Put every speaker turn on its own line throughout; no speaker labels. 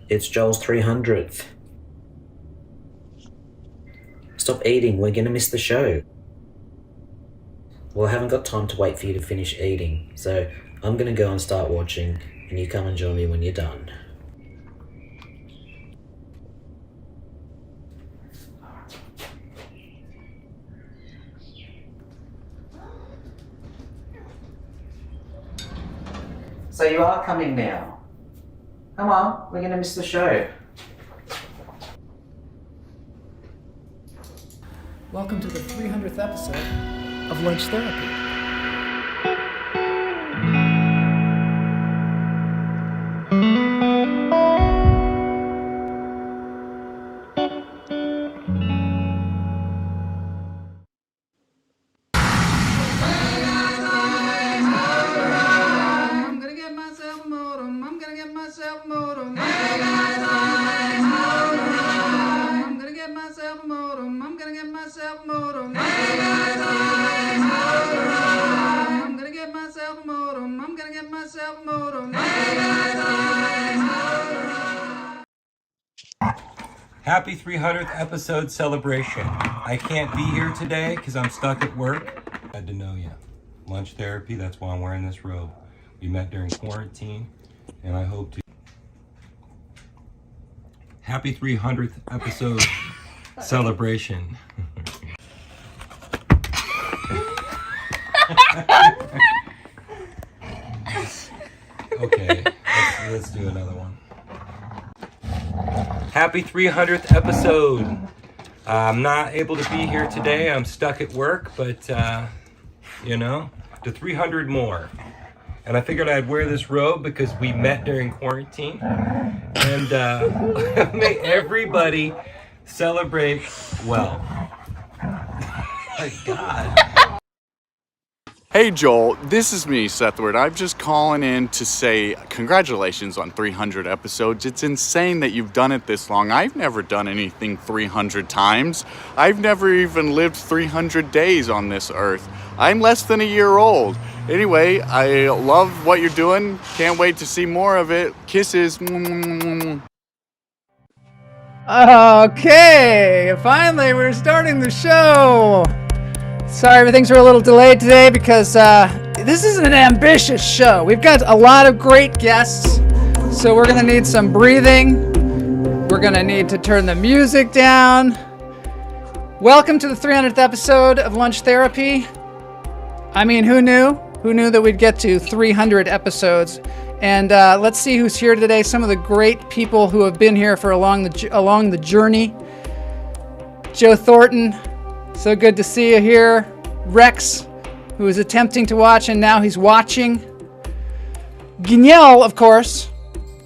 It's Joel's 300th. Stop eating, we're gonna miss the show. Well, I haven't got time to wait for you to finish eating, so I'm gonna go and start watching, and you come and join me when you're done. So you are coming now. Come on, we're gonna miss the show.
Welcome to the 300th episode of Lunch Therapy.
Happy 300th episode celebration. I can't be here today because I'm stuck at work. Glad to know you. Lunch therapy, that's why I'm wearing this robe. We met during quarantine, and I hope to... Happy 300th episode celebration. Okay, let's do another one. Happy 300th episode. I'm not able to be here today. I'm stuck at work, but, to 300 more. And I figured I'd wear this robe because we met during quarantine. And may everybody celebrate well. My God.
Hey Joel, this is me, Sethward. I'm just calling in to say congratulations on 300 episodes. It's insane that you've done it this long. I've never done anything 300 times. I've never even lived 300 days on this earth. I'm less than a year old. Anyway, I love what you're doing. Can't wait to see more of it. Kisses.
Okay, finally we're starting the show. Sorry, things are a little delayed today because this is an ambitious show. We've got a lot of great guests, so we're going to need some breathing. We're going to need to turn the music down. Welcome to the 300th episode of Lunch Therapy. I mean, who knew? Who knew that we'd get to 300 episodes? And let's see who's here today. Some of the great people who have been here for along the journey. Joe Thornton. So good to see you here. Rex, who is attempting to watch and now he's watching. Guignol, of course,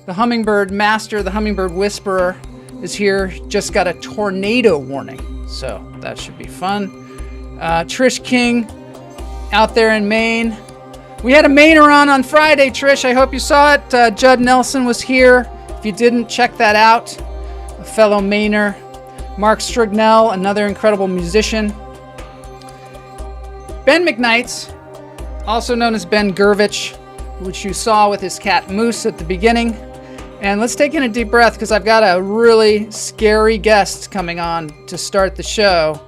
the hummingbird master, the hummingbird whisperer, is here. Just got a tornado warning, so that should be fun. Trish King, out there in Maine. We had a Mainer on Friday, Trish. I hope you saw it. Judd Nelson was here. If you didn't, check that out. A fellow Mainer. Mark Strignell, another incredible musician. Ben McKnights, also known as Ben Gurvich, which you saw with his cat Moose at the beginning. And let's take in a deep breath because I've got a really scary guest coming on to start the show.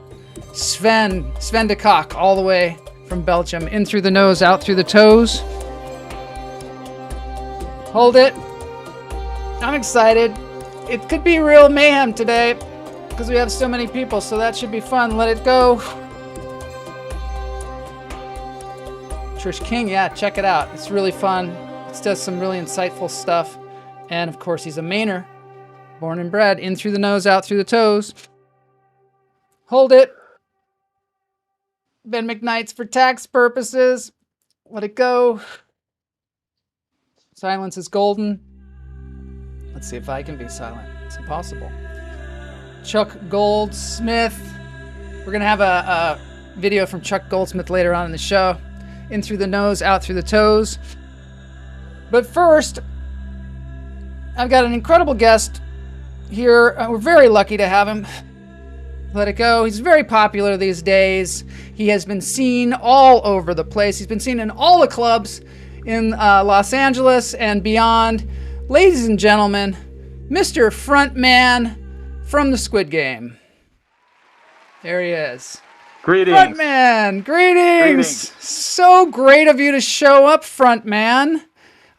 Sven de Kock, all the way from Belgium. In through the nose, out through the toes. Hold it. I'm excited. It could be real mayhem today, because we have so many people, so that should be fun. Let it go. Trish King, yeah, check it out. It's really fun. It does some really insightful stuff. And of course, he's a Mainer. Born and bred. In through the nose, out through the toes. Hold it. Ben McKnights for tax purposes. Let it go. Silence is golden. Let's see if I can be silent. It's impossible. Chuck Goldsmith. We're going to have a video from Chuck Goldsmith later on in the show. In through the nose, out through the toes. But first, I've got an incredible guest here. We're very lucky to have him. Let it go. He's very popular these days. He has been seen all over the place. He's been seen in all the clubs in Los Angeles and beyond. Ladies and gentlemen, Mr. Frontman from the Squid Game. There he is.
Greetings.
Frontman, greetings. So great of you to show up, Frontman.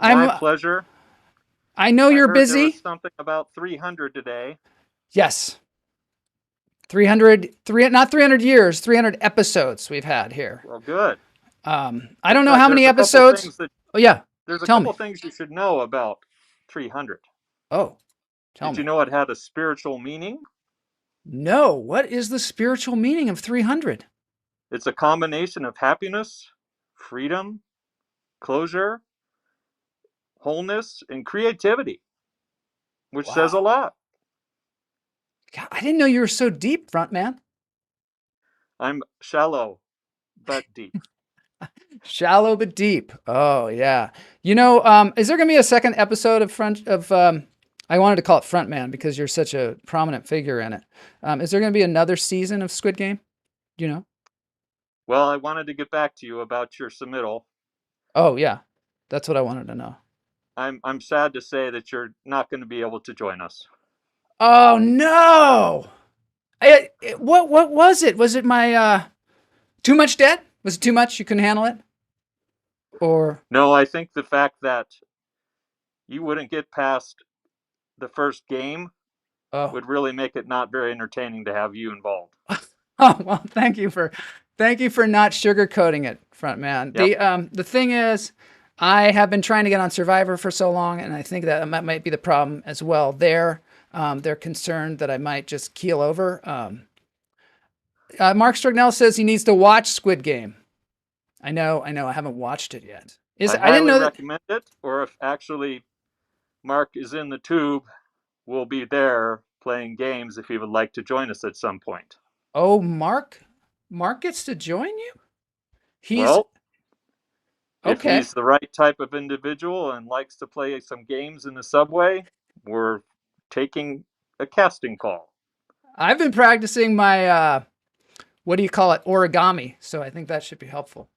My pleasure.
I know you're
heard
busy.
There was something about 300 today.
Yes. 300, not 300 years, 300 episodes we've had here.
Well, good.
I don't know how many episodes.
Oh,
yeah.
There's a couple things you should know about 300.
Oh, tell me.
Did you know it had a spiritual meaning?
No. What is the spiritual meaning of 300?
It's a combination of happiness, freedom, closure, wholeness, and creativity, which says a lot.
God, I didn't know you were so deep, Frontman.
I'm shallow, but deep.
Shallow but deep. Oh yeah. You know, is there gonna be a second episode of I wanted to call it Frontman because you're such a prominent figure in it. Is there gonna be another season of Squid Game? Do you know?
Well, I wanted to get back to you about your submittal.
Oh yeah, that's what I wanted to know.
I'm sad to say that you're not going to be able to join us.
Oh no! What was it? Was it my too much debt? Was it too much? You couldn't handle it? Or
no? I think the fact that you wouldn't get past the first game would really make it not very entertaining to have you involved.
Oh well, thank you for not sugarcoating it, Frontman.
Yep.
The thing is, I have been trying to get on Survivor for so long, and I think that might be the problem as well. They're concerned that I might just keel over. Mark Strugnell says he needs to watch Squid Game. I know. I haven't watched it yet.
I didn't know recommend it, or if actually Mark is in the tube, we'll be there playing games if he would like to join us at some point.
Oh, Mark gets to join you?
If he's the right type of individual and likes to play some games in the subway, we're taking a casting call.
I've been practicing my, what do you call it, origami, so I think that should be helpful.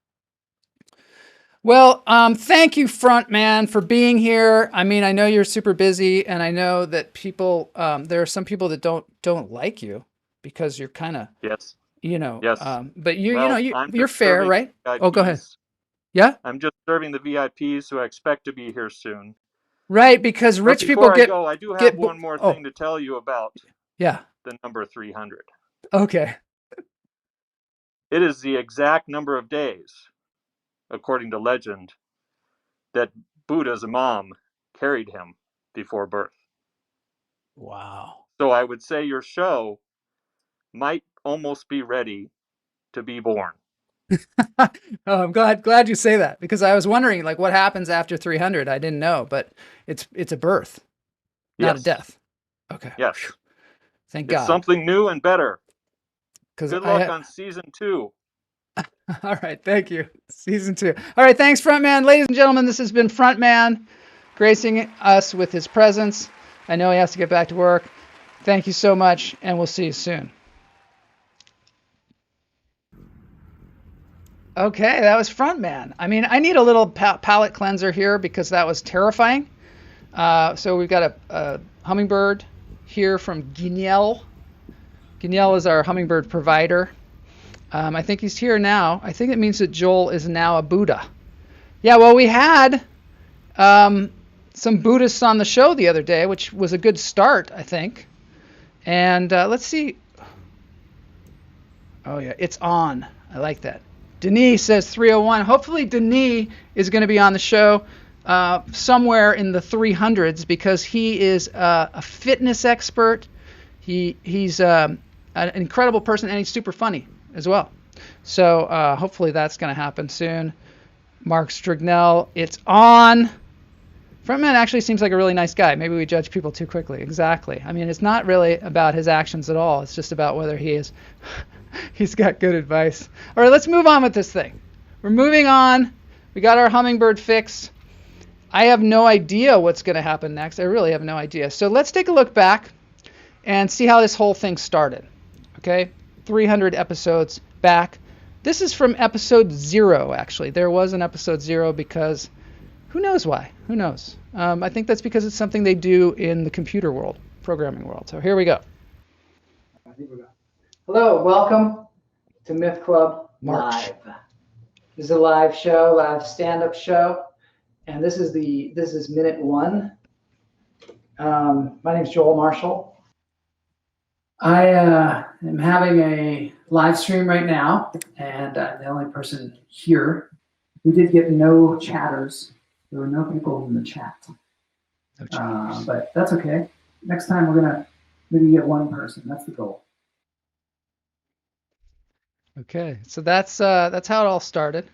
Well, thank you, Frontman, for being here. I mean, I know you're super busy, and I know that people, there are some people that don't like you because you're kind of,
yes,
but you're fair, right?
VIPs.
Oh, go ahead. Yeah?
I'm just serving the VIPs who I expect to be here soon.
Right, because rich people get...
I do have one more thing to tell you about the number 300.
Okay.
It is the exact number of days, according to legend, that Buddha's mom carried him before birth.
Wow.
So I would say your show might almost be ready to be born.
Oh, I'm glad you say that, because I was wondering like what happens after 300. I didn't know, but it's a birth, not a death. Okay.
Yes.
Thank God.
It's something new and better.
Good
luck on season 2.
All right, thank you. Season 2. All right, thanks, Frontman. Ladies and gentlemen, this has been Frontman, gracing us with his presence. I know he has to get back to work. Thank you so much, and we'll see you soon. Okay, that was Frontman. I mean, I need a little palate cleanser here because that was terrifying. So we've got a hummingbird here from Gini. Gini is our hummingbird provider. I think he's here now. I think it means that Joel is now a Buddha. Yeah, well, we had some Buddhists on the show the other day, which was a good start, I think. And let's see. Oh, yeah, it's on. I like that. Denis says 301. Hopefully Denis is going to be on the show somewhere in the 300s because he is a fitness expert. He's an incredible person, and he's super funny as well. So hopefully that's going to happen soon. Mark Strugnell, it's on. Frontman actually seems like a really nice guy. Maybe we judge people too quickly. Exactly. I mean, it's not really about his actions at all. It's just about whether he is... He's got good advice. All right, let's move on with this thing. We're moving on. We got our hummingbird fixed. I have no idea what's going to happen next. I really have no idea. So let's take a look back and see how this whole thing started. Okay, 300 episodes back. This is from episode 0, actually. There was an episode 0 because Who knows why? Who knows? I think that's because it's something they do in the computer world, programming world. So here we go. I think we're done. Hello, welcome to Myth Club Live. This is a live show, live stand-up show, and this is minute one. My name's Joel Marshall. I am having a live stream right now, and I'm the only person here. We did get no chatters. There were no people in the chat. No chatters. But that's okay. Next time we're gonna maybe get one person. That's the goal. Okay, so that's how it all started.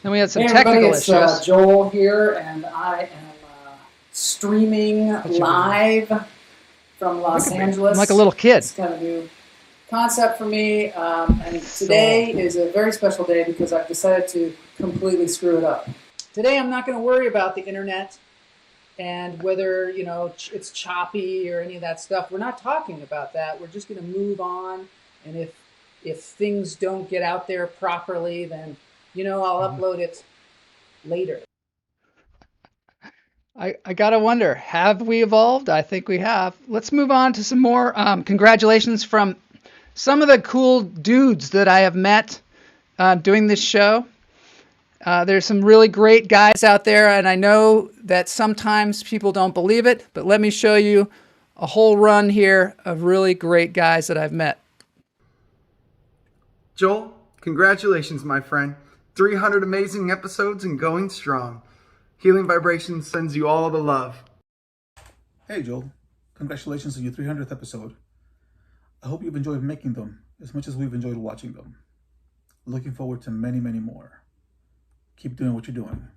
Then we had some technical issues. It's Joel here, and I am streaming live from Los Angeles. I'm like a little kid. It's kind of a new concept for me, and today is a very special day because I've decided to completely screw it up. Today I'm not going to worry about the internet and whether it's choppy or any of that stuff. We're not talking about that. We're just going to move on, and if things don't get out there properly, then I'll upload it later. I gotta wonder, have we evolved? I think we have. Let's move on to some more congratulations from some of the cool dudes that I have met doing this show. There's some really great guys out there, and I know that sometimes people don't believe it, but let me show you a whole run here of really great guys that I've met.
Joel, congratulations, my friend. 300 amazing episodes and going strong. Healing Vibrations sends you all the love.
Hey Joel, congratulations on your 300th episode. I hope you've enjoyed making them as much as we've enjoyed watching them. Looking forward to many, many more. Keep doing what you're doing.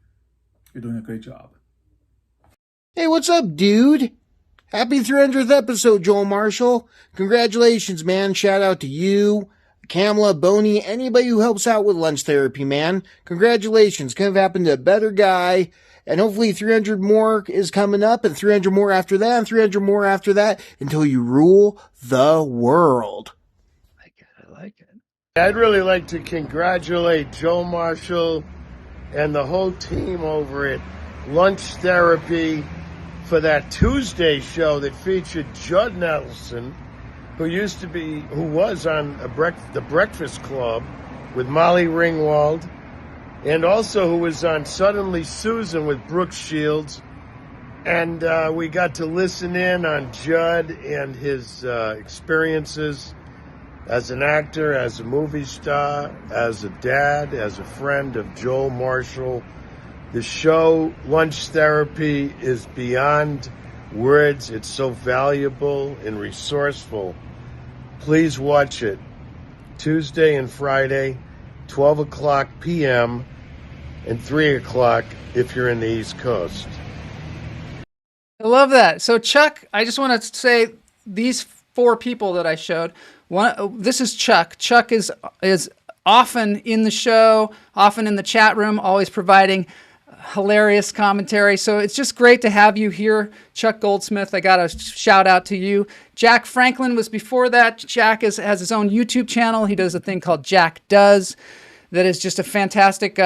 You're doing a great job.
Hey, what's up, dude? Happy 300th episode, Joel Marshall. Congratulations, man. Shout out to you, Kamala, Boney, anybody who helps out with lunch therapy, man. Congratulations. Could have happened to a better guy. And hopefully 300 more is coming up, and 300 more after that, and 300 more after that, until you rule the world.
I like it.
I'd really like to congratulate Joe Marshall and the whole team over at Lunch Therapy for that Tuesday show that featured Judd Nelson, who was on the Breakfast Club with Molly Ringwald, and also who was on Suddenly Susan with Brooke Shields. And we got to listen in on Judd and his experiences as an actor, as a movie star, as a dad, as a friend of Joel Marshall. The show, Lunch Therapy, is beyond words. It's so valuable and resourceful. Please watch it. Tuesday and Friday, 12 o'clock p.m. and 3 o'clock if you're in the East Coast.
I love that. So Chuck, I just want to say these four people that I showed. This is Chuck. Chuck is often in the show, often in the chat room, always providing hilarious commentary. So it's just great to have you here, Chuck Goldsmith. I got a shout out to you. Jack Franklin was before that. Jack has his own YouTube channel. He does a thing called Jack Does that is just a fantastic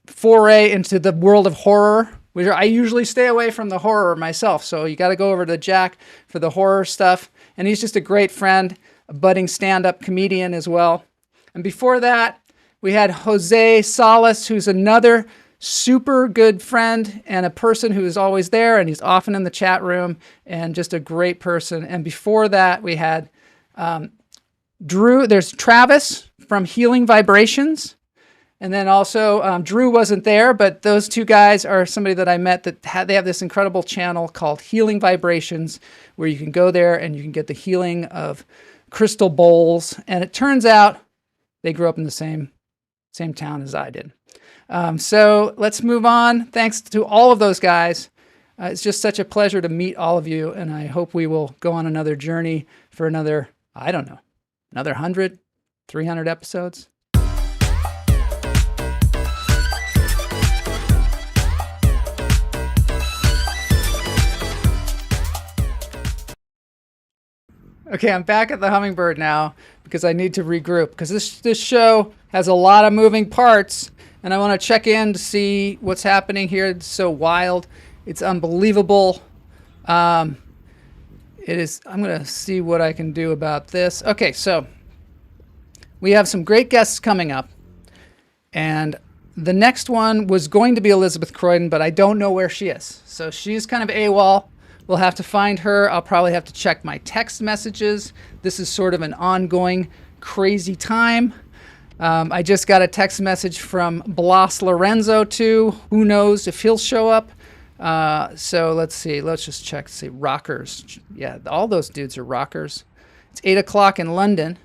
foray into the world of horror. I usually stay away from the horror myself, so you got to go over to Jack for the horror stuff. And he's just a great friend, a budding stand-up comedian as well. And before that, we had Jose Salas, who's another super good friend and a person who is always there, and he's often in the chat room, and just a great person. And before that, we had Drew. There's Travis from Healing Vibrations. And then also, Drew wasn't there, but those two guys are somebody that I met they have this incredible channel called Healing Vibrations, where you can go there and you can get the healing of crystal bowls. And it turns out they grew up in the same town as I did. So let's move on. Thanks to all of those guys. It's just such a pleasure to meet all of you, and I hope we will go on another journey for another 100, 300 episodes. Okay, I'm back at the Hummingbird now because I need to regroup because this show has a lot of moving parts, and I want to check in to see what's happening here. It's so wild. It's unbelievable. It is. I'm going to see what I can do about this. Okay, so we have some great guests coming up, and the next one was going to be Elizabeth Croydon, but I don't know where she is. So she's kind of AWOL. We'll have to find her. I'll probably have to check my text messages. This is sort of an ongoing crazy time. I just got a text message from Blas Lorenzo too. Who knows if he'll show up? So let's see. Let's just check. See, rockers. Yeah, all those dudes are rockers. It's 8 o'clock in London.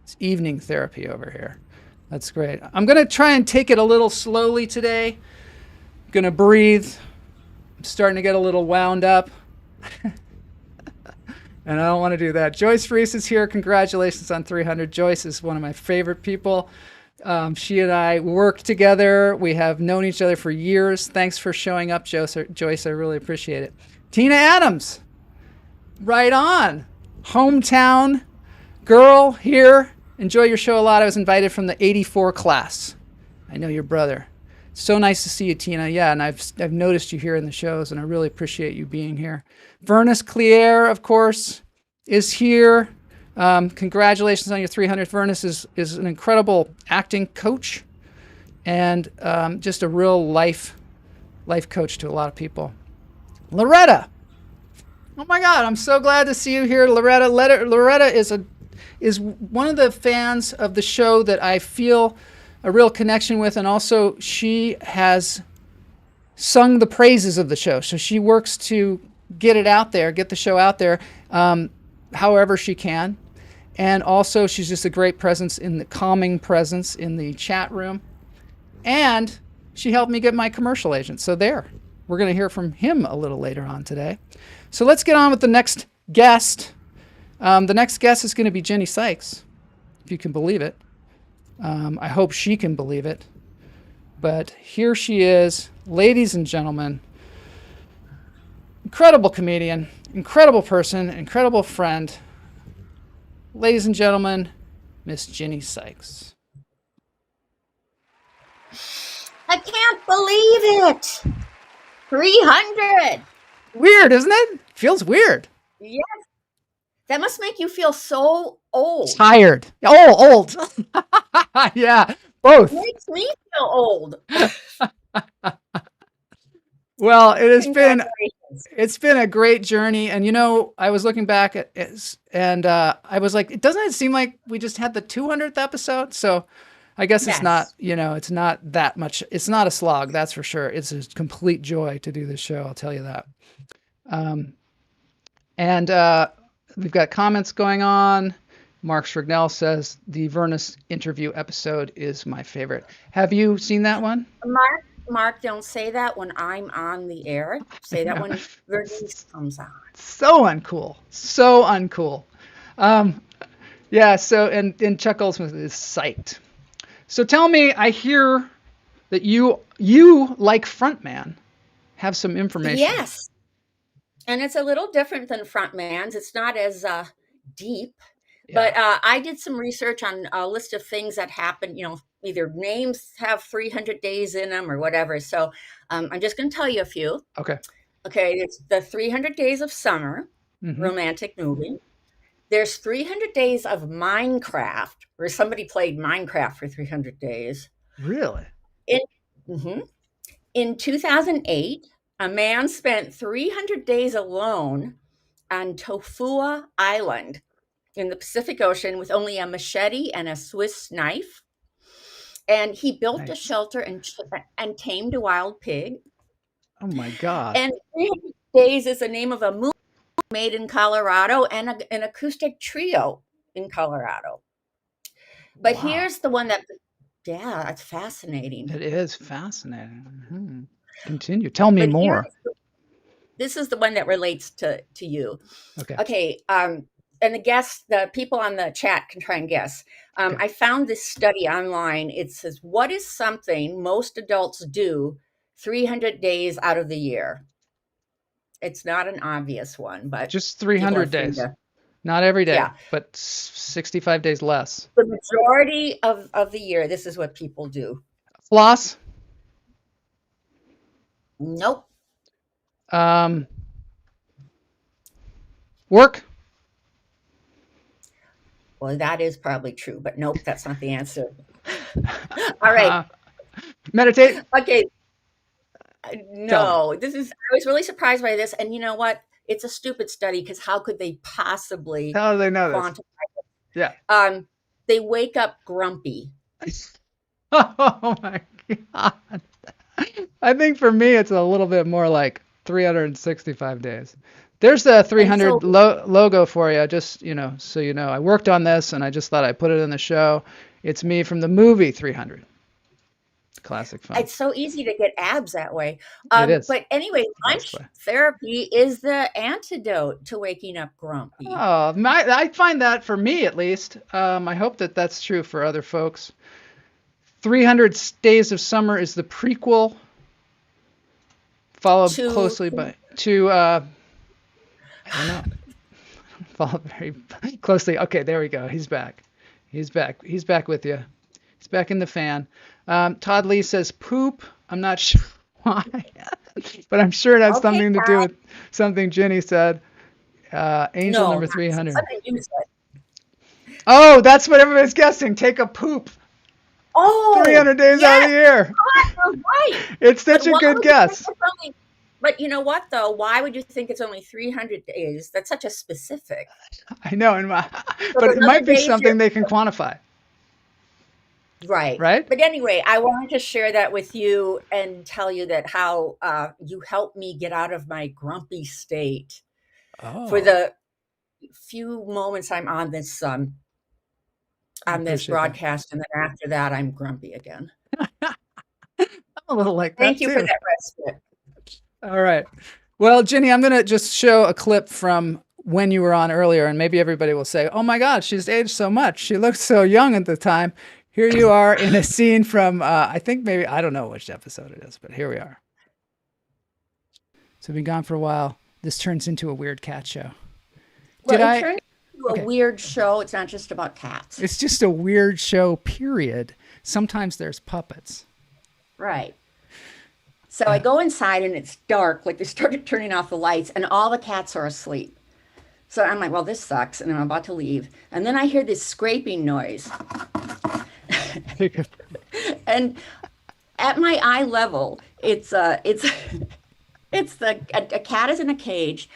It's evening therapy over here. That's great. I'm going to try and take it a little slowly today. Going to breathe. I'm starting to get a little wound up. And I don't want to do that. Joyce Reese is here. Congratulations on 300. Joyce is one of my favorite people. She and I work together. We have known each other for years. Thanks for showing up, Joyce. I really appreciate it. Tina Adams. Right on. Hometown girl here. Enjoy your show a lot. I was invited from the 84 class. I know your brother. So nice to see you, Tina. Yeah, and I've noticed you here in the shows, and I really appreciate you being here. Vernus Clear, of course, is here. Congratulations on your 300th. Vernus is an incredible acting coach and just a real life coach to a lot of people. Loretta. Oh my God, I'm so glad to see you here, Loretta. Loretta is one of the fans of the show that I feel a real connection with, and also she has sung the praises of the show. So she works to get it out there, get the show out there, however she can. And also she's just a great presence calming presence in the chat room. And she helped me get my commercial agent. So there, we're going to hear from him a little later on today. So let's get on with the next guest. The next guest is going to be Gini Sikes, if you can believe it. I hope she can believe it. But here she is, ladies and gentlemen. Incredible comedian, incredible person, incredible friend. Ladies and gentlemen, Miss Gini Sikes.
I can't believe it. 300.
Weird, isn't it? Feels weird.
Yes. That must make you feel so old.
Tired. Oh, old. Yeah, both.
It makes me feel old.
Well, it's been a great journey. And, I was looking back at it and I was like, doesn't it seem like we just had the 200th episode? So I guess It's not, it's not that much. It's not a slog. That's for sure. It's a complete joy to do this show. I'll tell you that. We've got comments going on. Mark Schragnell says the Vernus interview episode is my favorite. Have you seen that one?
Mark, don't say that when I'm on the air. Say that when Vernus comes on.
So uncool. So uncool. So and Chuck Goldsmith is psyched. So tell me, I hear that you like Frontman have some information.
Yes. And it's a little different than Frontman's. It's not as deep. Yeah. But I did some research on a list of things that happen, either names have 300 days in them or whatever. So I'm just going to tell you a few.
Okay.
Okay. It's the 300 Days of Summer romantic movie. There's 300 Days of Minecraft, where somebody played Minecraft for 300 days.
Really?
In 2008, a man spent 300 days alone on Tofua Island in the Pacific Ocean with only a machete and a Swiss knife. And he built a shelter and tamed a wild pig.
Oh my God.
And 300 Days is the name of a movie made in Colorado and an acoustic trio in Colorado. But here's the one it's fascinating.
It is fascinating. Mm-hmm. Continue. Tell me more.
This is the one that relates to you.
Okay.
And the people on the chat can try and guess. I found this study online. It says, what is something most adults do 300 days out of the year? It's not an obvious one, but
just 300 days. Not every day, but 65 days less.
The majority of the year, this is what people do.
Floss.
Nope.
Work.
Well, that is probably true, but nope, that's not the answer. All right.
Meditate.
Okay. No, I was really surprised by this. And you know what? It's a stupid study because how could they possibly
How do they know
quantify
this?
it?
Yeah.
They wake up grumpy.
Oh my God. I think for me, it's a little bit more like 365 days. There's the 300 logo for you. Just, so you know, I worked on this and I just thought I'd put it in the show. It's me from the movie 300. Classic fun.
It's so easy to get abs that way.
It is.
But anyway, lunch therapy is the antidote to waking up grumpy.
Oh, I find that for me at least. I hope that that's true for other folks. 300 Days of Summer is the prequel, followed closely by I don't know. Followed very closely. Okay, there we go. He's back. He's back with you. He's back in the fan. Todd Lee says poop. I'm not sure why, but I'm sure it has something to do with something Ginny said. Angel number 300. Oh, that's what everybody's guessing. Take a poop.
Oh,
300 days out of the year.
Oh, right.
It's such a good guess.
But you know what, though? Why would you think it's only 300 days? That's such a specific.
I know, but it might be something they can quantify.
Right.
Right.
But anyway, I wanted to share that with you and tell you that how you helped me get out of my grumpy state for the few moments I'm on this broadcast, and then after that, I'm grumpy again.
I'm a little like that.
Thank you for that respite.
All right. Well, Ginny, I'm going to just show a clip from when you were on earlier, and maybe everybody will say, oh my God, she's aged so much. She looked so young at the time. Here you are in a scene from, I think maybe, I don't know which episode it is, but here we are. So we've been gone for a while. This turns into a weird cat show.
Well, it turns into a weird show. It's not just about cats.
It's just a weird show, period. Sometimes there's puppets.
Right. So I go inside and it's dark, like they started turning off the lights and all the cats are asleep. So I'm like, well, this sucks. And I'm about to leave. And then I hear this scraping noise. And at my eye level, it's a cat is in a cage,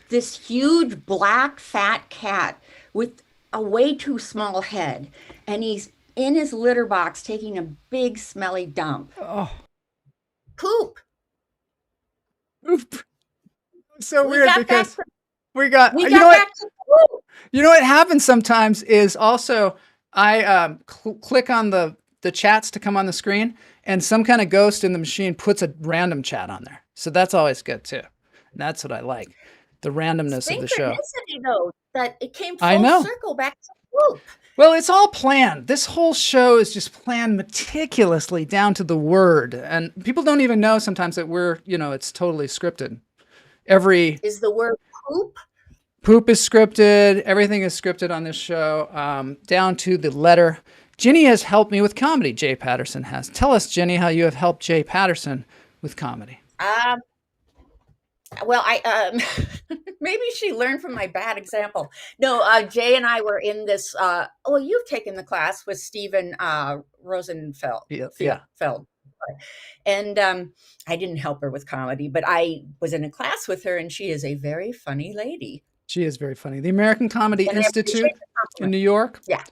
this huge black fat cat with a way too small head. And he's in his litter box taking a big smelly dump.
Oh.
Poop.
Oop. So weird because
we
got
back to poop.
You know what happens sometimes is also I click on the chats to come on the screen, and some kind of ghost in the machine puts a random chat on there. So that's always good too. And that's what I like. The randomness of the show.
Though, that it came full circle back to poop.
Well, it's all planned. This whole show is just planned meticulously down to the word. And people don't even know sometimes that it's totally scripted.
Is the word poop?
Poop is scripted. Everything is scripted on this show, down to the letter. Ginny has helped me with comedy. Jay Patterson has. Tell us, Ginny, how you have helped Jay Patterson with comedy.
Well, I maybe she learned from my bad example. No, Jay and I were in this. You've taken the class with Stephen Rosenfeld.
Yeah.
And I didn't help her with comedy, but I was in a class with her, and she is a very funny lady.
She is very funny. The American Comedy Institute in New York.
Yeah.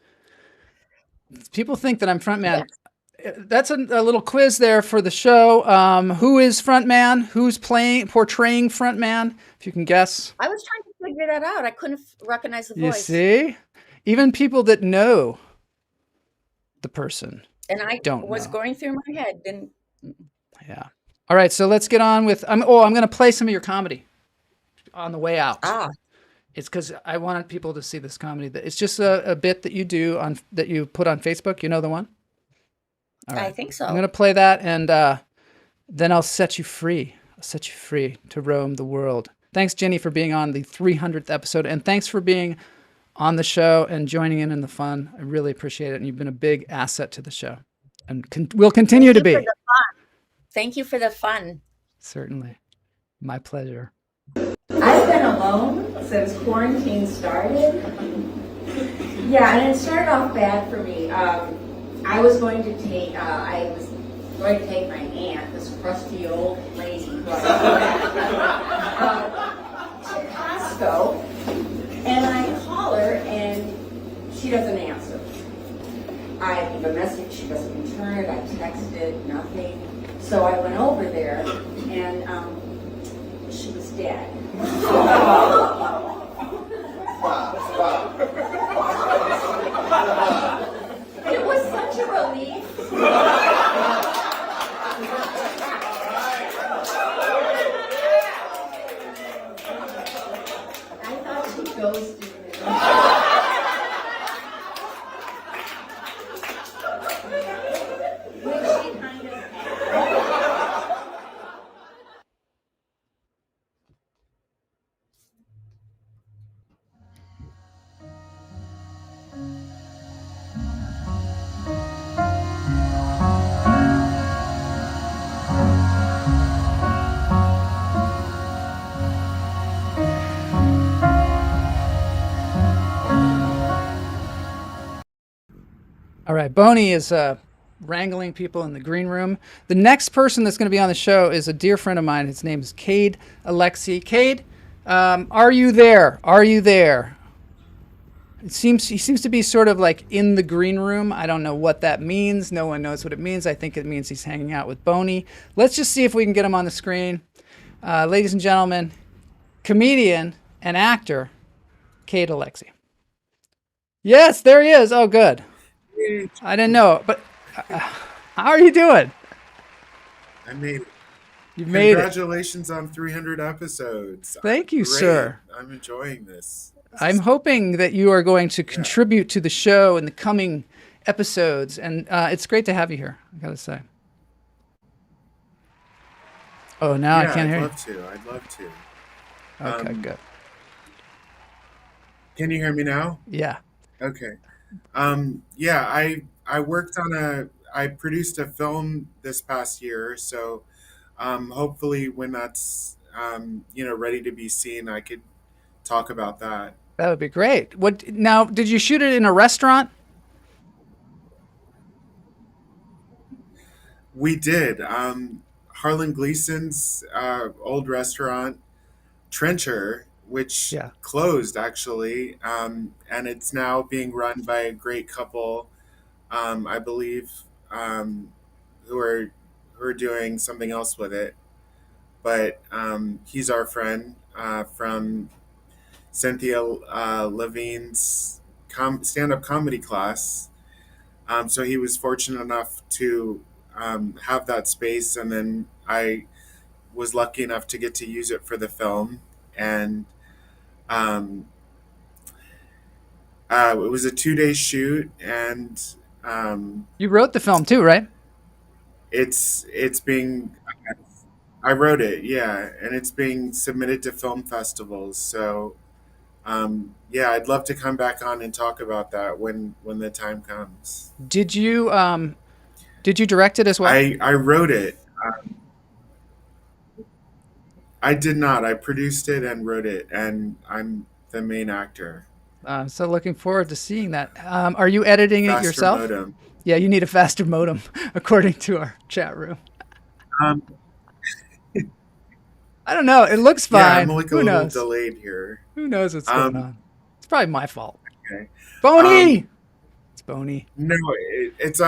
People think that I'm front man. Yes. That's a little quiz there for the show. Who is front man? Who's portraying front man? If you can guess.
I was trying to figure that out. I couldn't recognize the voice.
You see? Even people that know the person.
And I was going through my head.
Yeah. All right. So let's get on with, I'm going to play some of your comedy on the way out. It's because I wanted people to see this comedy. It's just a bit that you do that you put on Facebook. You know the one? All right.
I think so.
I'm going to play that, and then I'll set you free. I'll set you free to roam the world. Thanks, Ginny, for being on the 300th episode, and thanks for being on the show and joining in the fun. I really appreciate it, and you've been a big asset to the show. and we'll continue to
Thank you for
be.
the fun. Thank you for the fun.
Certainly. My pleasure.
I've been alone since quarantine started. Yeah, and it started off bad for me. I was going to take my aunt, this crusty old lazy butt, to Costco, and I call her and she doesn't answer. I leave a message, she doesn't return it. I texted, nothing. So I went over there and she was dead. It was such a relief. I thought she ghosted me. Which she kind of had.
All right, Boney is wrangling people in the green room. The next person that's going to be on the show is a dear friend of mine. His name is Kade Alexie. Kade, are you there? Are you there? He seems to be sort of like in the green room. I don't know what that means. No one knows what it means. I think it means he's hanging out with Boney. Let's just see if we can get him on the screen. Ladies and gentlemen, comedian and actor, Kade Alexie. Yes, there he is. Oh, good. I didn't know, but how are you doing?
I made it.
You made it.
Congratulations on 300 episodes.
Thank you,
Great.
sir.
I'm enjoying this.
I'm hoping that you are going to contribute to the show in the coming episodes, and it's great to have you here, I gotta say. Oh, now I can't hear you.
I'd love to.
Okay, good.
Can you hear me now?
Yeah.
Okay. I worked on I produced a film this past year, so hopefully when that's ready to be seen, I could talk about that.
That would be great. What now? Did you shoot it in a restaurant?
We did. Harlan Gleason's old restaurant, Trencher, which closed actually, and it's now being run by a great couple, I believe, who are doing something else with it. But he's our friend from Cynthia Levine's stand-up comedy class. So he was fortunate enough to have that space, and then I was lucky enough to get to use it for the film. And it was a 2-day shoot, and
You wrote the film too, right?
it's being I wrote it, yeah, and it's being submitted to film festivals. So I'd love to come back on and talk about that when the time comes.
Did you direct it as well?
I wrote it. I did not. I produced it and wrote it, and I'm the main actor.
So looking forward to seeing that. Are you editing it
Faster
yourself?
modem.
Yeah, you need a faster modem, according to our chat room. I don't know. It looks fine.
Yeah, I'm like a
Who
little
knows?
delayed here.
Who knows what's going on? It's probably my fault.
Okay.
Boney! It's Boney.
No, it's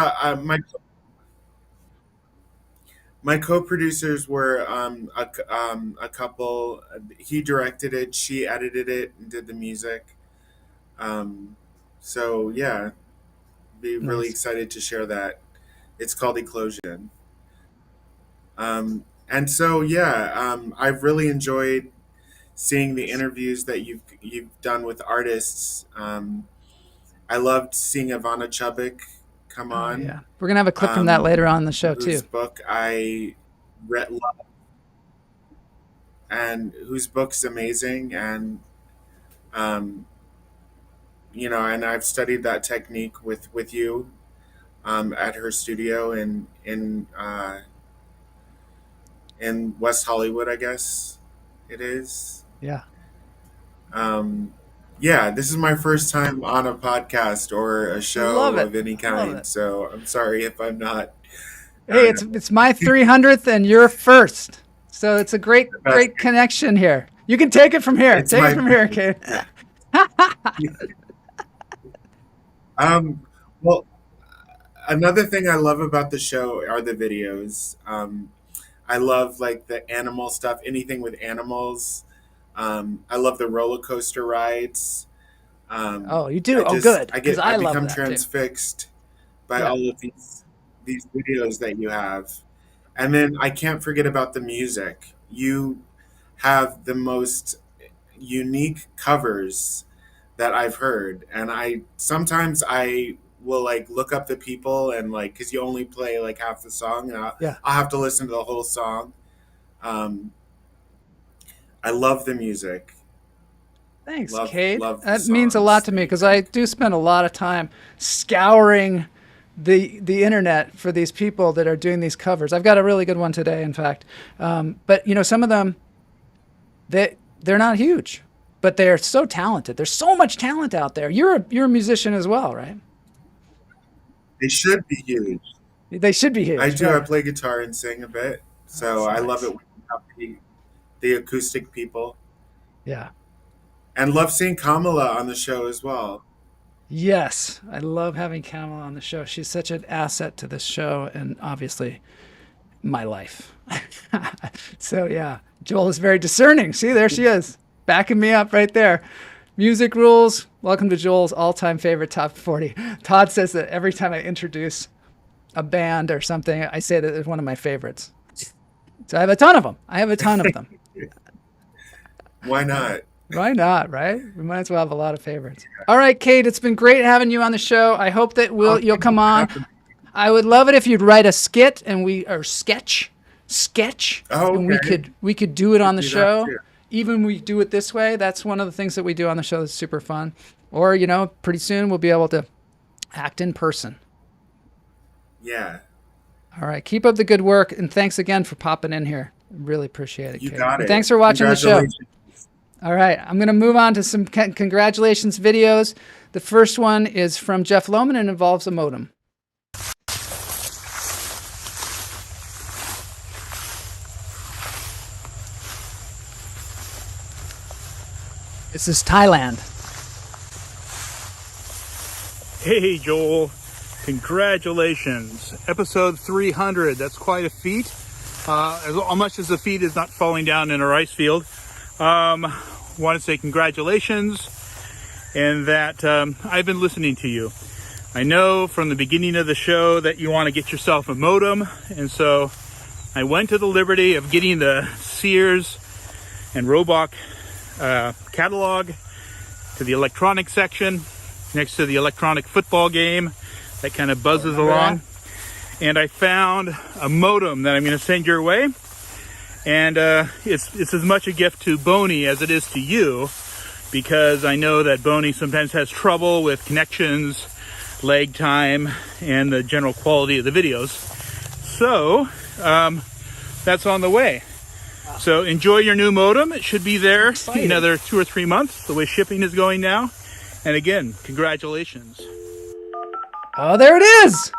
my co-producers were a couple. He directed it, she edited it, and did the music. So yeah, be really excited to share that. It's called Eclosion. And so I've really enjoyed seeing the interviews that you've done with artists. I loved seeing Ivana Chubbuck come on.
Yeah, we're gonna have a clip from that later on in the show
whose
too.
book I read, and whose book's amazing, and and I've studied that technique with you, at her studio in West Hollywood, I guess it is.
Yeah.
Yeah, this is my first time on a podcast or a show
Love it.
of any
Love
kind,
it.
so I'm sorry if I'm not.
Hey, it's my 300th and you're first. So it's a great connection here. You can take it from here. Take it from here, Kate.
Well, another thing I love about the show are the videos. I love like the animal stuff, anything with animals. I love the roller coaster rides.
Oh, you do? Good.
I
love
become
that
transfixed by all of these videos that you have. And then I can't forget about the music. You have the most unique covers that I've heard, and I sometimes I will like look up the people and like because you only play like half the song, and I'll have to listen to the whole song. I love the music.
Thanks,
Love
Kate.
the
That means a lot to me because I do spend a lot of time scouring the internet for these people that are doing these covers. I've got a really good one today, in fact. But you know, some of them, they're not huge, but they're so talented. There's so much talent out there. You're a musician as well, right?
They should be huge.
They should be huge.
I do.
Yeah.
I play guitar and sing a bit, so I love it when you have the acoustic people.
Yeah.
And love seeing Kamala on the show as well.
Yes, I love having Kamala on the show. She's such an asset to this show and obviously my life. So yeah, Joel is very discerning. See, there she is, backing me up right there. Music rules. Welcome to Joel's all-time favorite top 40. Todd says that every time I introduce a band or something, I say that it's one of my favorites. So I have a ton of them.
Why not?
Why not, right? We might as well have a lot of favorites. All right, Kate, it's been great having you on the show. I hope that you'll come on. I would love it if you'd write a sketch
Oh,
and
okay.
we could do it on the
Do that
show.
too.
Even we do it this way. That's one of the things that we do on the show that's super fun. Or, you know, pretty soon we'll be able to act in person.
Yeah.
All right, keep up the good work, and thanks again for popping in here. Really appreciate it,
You
Kate.
got
And
it.
thanks for watching the show.
Congratulations.
All right, I'm going to move on to some congratulations videos. The first one is from Jeff Lohman and involves a modem. This is Thailand.
Hey, Joel. Congratulations. Episode 300. That's quite a feat. As much as the feat is not falling down in our ice field. Want to say congratulations and that I've been listening to you. I know from the beginning of the show that you want to get yourself a modem, and so I went to the liberty of getting the Sears and Roebuck catalog to the electronic section next to the electronic football game that kind of buzzes along. And I found a modem that I'm going to send your way. And it's as much a gift to Boney as it is to you, because I know that Boney sometimes has trouble with connections, lag time, and the general quality of the videos. So that's on the way. So enjoy your new modem. It should be there in another 2 or 3 months, the way shipping is going now. And again, congratulations.
Oh, there it is!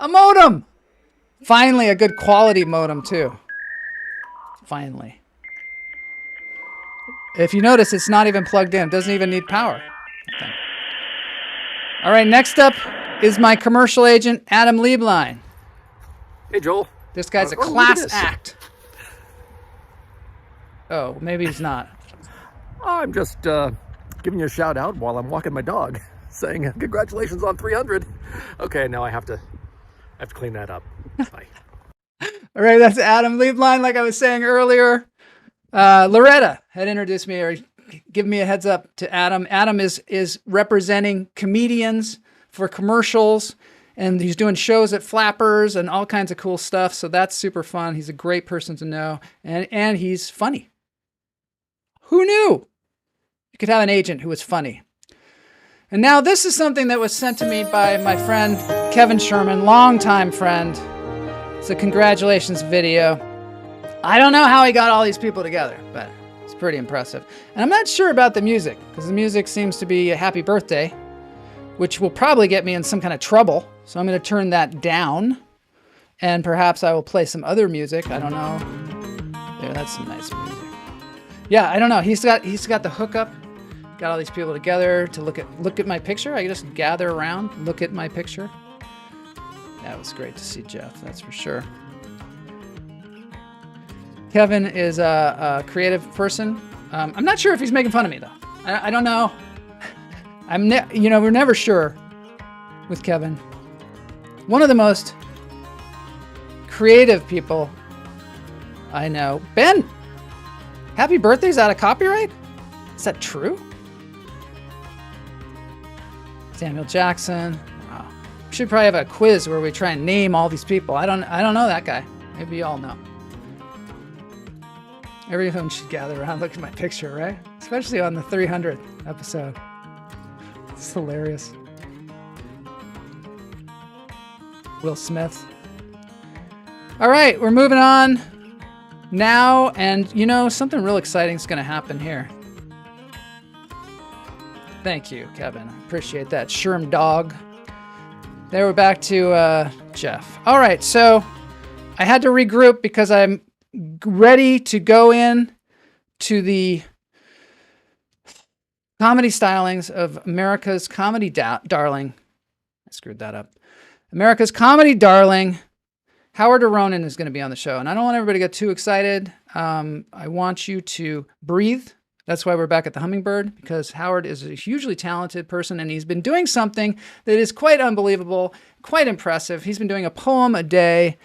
A modem! Finally, a good quality modem, too. Finally. If you notice, it's not even plugged in. It doesn't even need power. Okay. All right, next up is my commercial agent, Adam Liebline.
Hey, Joel.
This guy's a
look at
class
this.
act. Oh, maybe he's not.
I'm just giving you a shout out while I'm walking my dog, saying congratulations on 300. Okay, now I have to clean that up. Bye.
All right, that's Adam Liebline, like I was saying earlier. Loretta had introduced me or given me a heads up to Adam. Adam is representing comedians for commercials, and he's doing shows at Flappers and all kinds of cool stuff. So that's super fun. He's a great person to know, and he's funny. Who knew you could have an agent who was funny? And now this is something that was sent to me by my friend Kevin Sherman, longtime friend. It's a congratulations video. I don't know how he got all these people together, but it's pretty impressive. And I'm not sure about the music, because the music seems to be a happy birthday, which will probably get me in some kind of trouble. So I'm going to turn that down. And perhaps I will play some other music. I don't know. There, that's some nice music. Yeah, I don't know. He's got the hookup. Got all these people together to look at my picture. I can just gather around, look at my picture. That was great to see Jeff, that's for sure. Kevin is a creative person. I'm not sure if he's making fun of me though. I don't know. We're never sure with Kevin. One of the most creative people I know. Ben, happy birthday's out of copyright? Is that true? Samuel Jackson. Wow. We should probably have a quiz where we try and name all these people. I don't know that guy. Maybe you all know. Everyone should gather around, look at my picture, right? Especially on the 300th episode. It's hilarious. Will Smith. All right, we're moving on now, and something real exciting is going to happen here. Thank you, Kevin. I appreciate that. Sherm dog. There, we're back to Jeff. All right, so I had to regroup because I'm ready to go in to the comedy stylings of America's comedy darling. I screwed that up. America's comedy darling, Howard Aronin, is going to be on the show. And I don't want everybody to get too excited. I want you to breathe. That's why we're back at the Hummingbird, because Howard is a hugely talented person, and he's been doing something that is quite unbelievable, quite impressive. He's been doing a poem a day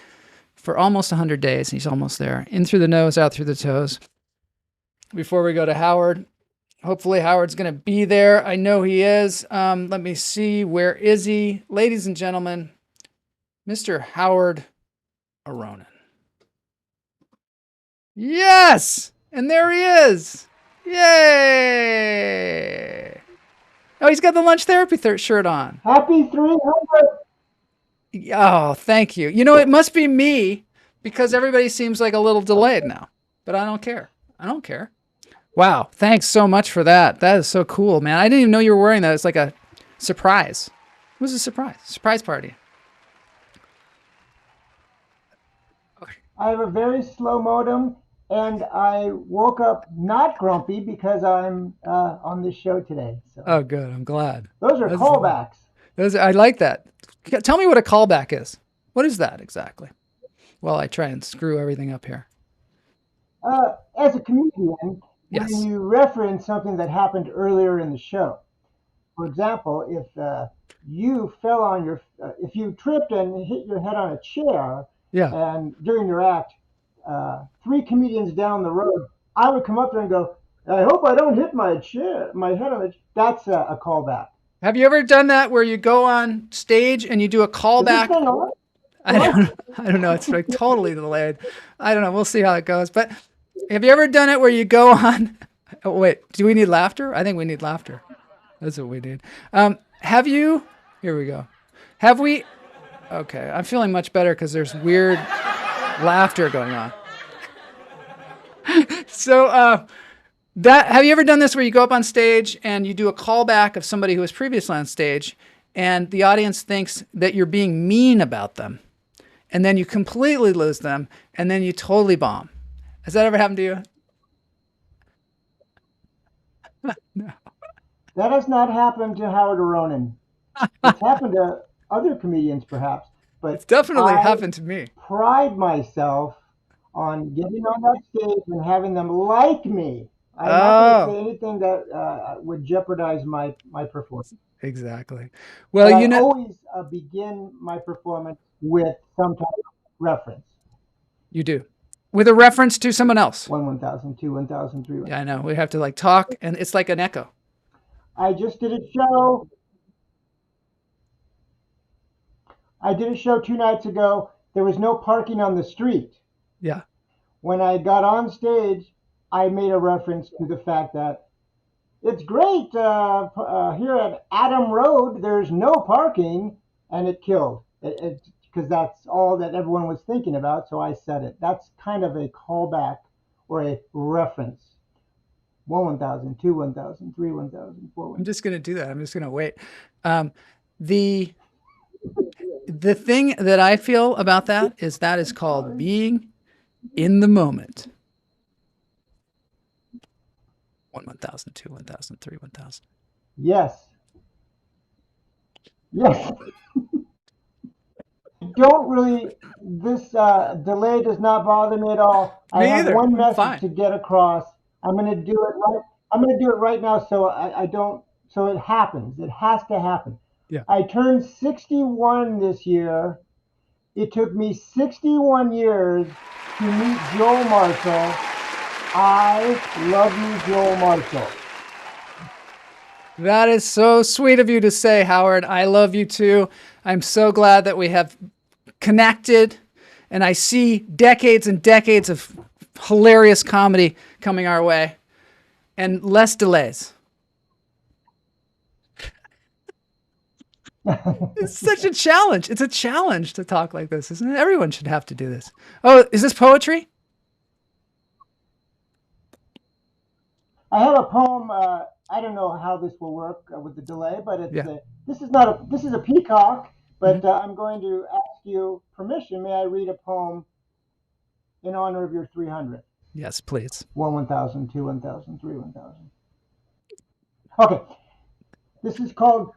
for almost 100 days. He's almost there. In through the nose, out through the toes. Before we go to Howard, hopefully Howard's going to be there. I know he is. Let me see. Where is he? Ladies and gentlemen, Mr. Howard Aronin. Yes! And there he is. Yay! Oh, he's got the lunch therapy shirt on.
Happy 300.
Oh, thank you. It must be me because everybody seems like a little delayed now, but I don't care. I don't care. Wow. Thanks so much for that. That is so cool, man. I didn't even know you were wearing that. It's like a surprise. It was a surprise party.
I have a very slow modem, and I woke up not grumpy because I'm on this show today. So.
Oh, good. I'm glad.
Those are callbacks.
I like that. Tell me what a callback is. What is that exactly? Well, I try and screw everything up here.
As a comedian,
yes.
When you reference something that happened earlier in the show, for example, if you fell on if you tripped and hit your head on a chair, and during your act, 3 comedians down the road, I would come up there and go, I hope I don't hit my head on the chair. That's a callback.
Have you ever done that where you go on stage and you do a callback? I don't know. It's like totally delayed. I don't know. We'll see how it goes. But have you ever done it where you go on? Oh, wait, do we need laughter? I think we need laughter. That's what we need. Have you? Here we go. Have we? Okay, I'm feeling much better because there's weird laughter going on. So, have you ever done this where you go up on stage and you do a callback of somebody who was previously on stage, and the audience thinks that you're being mean about them, and then you completely lose them, and then you totally bomb? Has that ever happened to you?
No. That has not happened to Howard Aronin. It's happened to other comedians, perhaps, but
it's definitely happened to me.
Pride myself on getting on that stage and having them like me. I'm not going to say anything that would jeopardize my performance.
Exactly. Well,
I always begin my performance with some type of reference.
You do. With a reference to someone else.
1,000, 2, 1,000, 3.
Yeah, I know. We have to talk, and it's like an echo.
I just did a show. I did a show 2 nights ago. There was no parking on the street.
Yeah.
When I got on stage, I made a reference to the fact that it's great. Here at Adam Road, there's no parking, and it killed. Because that's all that everyone was thinking about, so I said it. That's kind of a callback or a reference. 1,000, 2, 1,000, 3, 1,000, 4, 1,000.
I'm just going to do that. I'm just going to wait. The thing that I feel about that is called being in the moment. 1,000, 2, 1,000, 3, 1,000.
Yes. Yes. Don't really, this delay does not bother me at all. I have one message to get across. I'm going to do it right. I'm going to do it right now, so I don't. So it happens. It has to happen.
Yeah.
I turned 61 this year. It took me 61 years to meet Joel Marshall. I love you, Joel Marshall.
That is so sweet of you to say, Howard. I love you too. I'm so glad that we have connected, and I see decades and decades of hilarious comedy coming our way, and less delays. It's such a challenge. It's a challenge to talk like this, isn't it? Everyone should have to do this. Oh, is this poetry?
I have a poem. I don't know how this will work with the delay, but it's this is a peacock. But I'm going to ask you permission. May I read a poem in honor of your 300th?
Yes, please.
1, 1,000, 2, 1,000, 3, 1,000. Okay. This is called